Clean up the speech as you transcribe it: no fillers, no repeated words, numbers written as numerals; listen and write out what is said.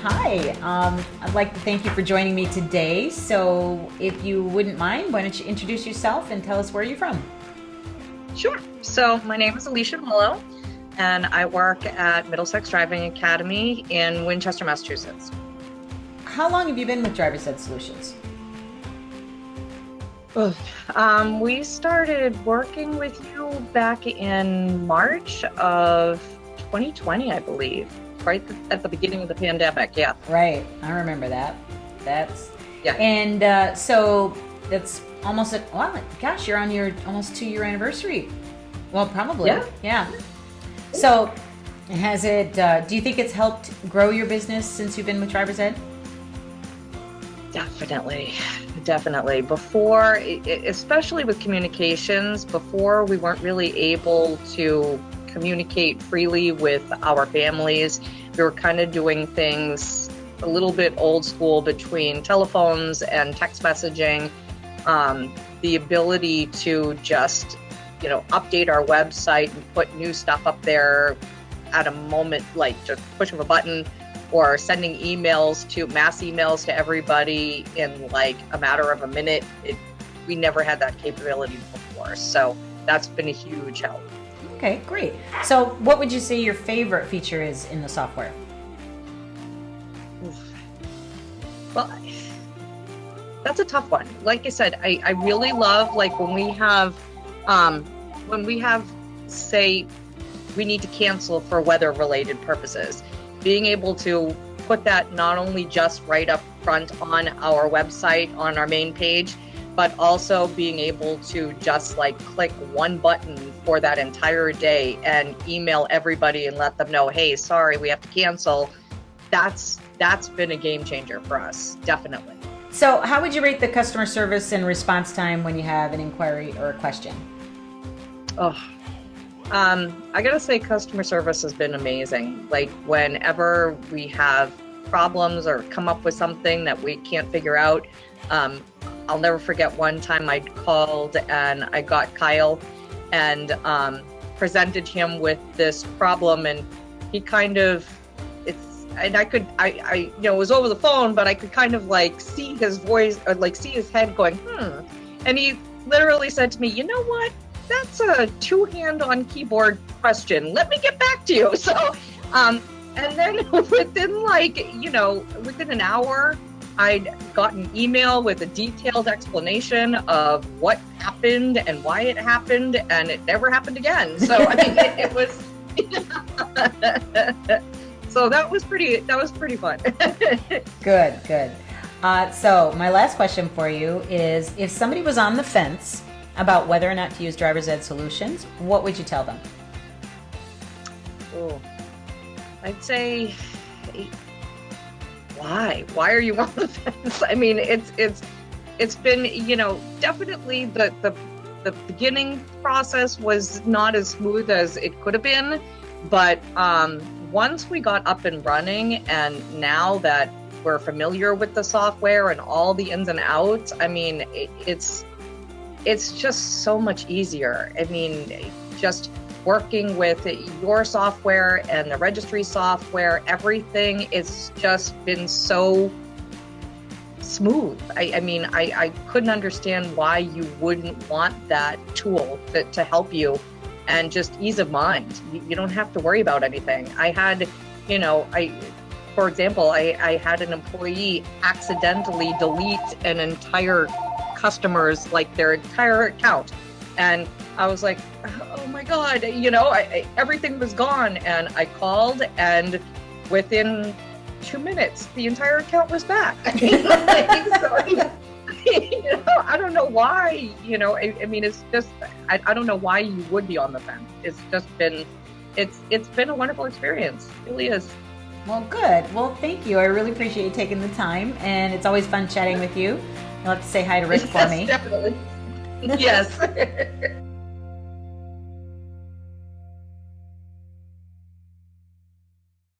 hi. I'd like to thank you for joining me today. So if you wouldn't mind, why don't you introduce yourself and tell us where you're from? Sure. So my name is Alecia Mello, and I work at Middlesex Driving Academy in Winchester, Massachusetts. How long have you been with Drivers Ed Solutions? We started working with you back in March of 2020, I believe, right at the beginning of the pandemic. Yeah. Right. I remember that. Yeah. And so that's almost gosh, you're on your almost 2-year anniversary. Well, probably. Yeah. So has it, do you think it's helped grow your business since you've been with Drivers Ed? Definitely. Before, especially with communications, before we weren't really able to communicate freely with our families. We were kind of doing things a little bit old school between telephones and text messaging. The ability to just, update our website and put new stuff up there at a moment, like just push of a button, or sending mass emails to everybody in like a matter of a minute. We never had that capability before. So that's been a huge help. Okay, great. So what would you say your favorite feature is in the software? Well, that's a tough one. Like I said, I really love like when we have, say, we need to cancel for weather related purposes. Being able to put that not only just right up front on our website, on our main page, but also being able to just like click one button for that entire day and email everybody and let them know, hey, sorry, we have to cancel. That's been a game changer for us, definitely. So how would you rate the customer service and response time when you have an inquiry or a question? I gotta say customer service has been amazing. Like whenever we have problems or come up with something that we can't figure out, I'll never forget one time I called and I got Kyle and presented him with this problem, and he kind of, it was over the phone, but I could kind of like see his voice or like see his head going, and he literally said to me, you know what? That's a 2-hand on keyboard question. Let me get back to you. So, and then within an hour, I'd got an email with a detailed explanation of what happened and why it happened, and it never happened again. So, I mean, it was, so that was pretty fun. Good. So my last question for you is, if somebody was on the fence about whether or not to use Drivers Ed Solutions, what would you tell them? I'd say, why are you on the fence? I mean, it's been, definitely the beginning process was not as smooth as it could have been, but once we got up and running, and now that we're familiar with the software and all the ins and outs, I mean, it's just so much easier. I mean, just working with your software and the registry software, everything is just been so smooth. I couldn't understand why you wouldn't want that tool to help you, and just ease of mind. You don't have to worry about anything. I had, for example, I had an employee accidentally delete an entire customer's, like their entire account. And I was like, oh my God, everything was gone. And I called, and within 2 minutes, the entire account was back. I don't know why, it's just, I don't know why you would be on the fence. It's just been, it's been a wonderful experience. It really is. Well, good. Well, thank you. I really appreciate you taking the time, and it's always fun chatting with you. You'll have to say hi to Rick for me. Definitely. Yes.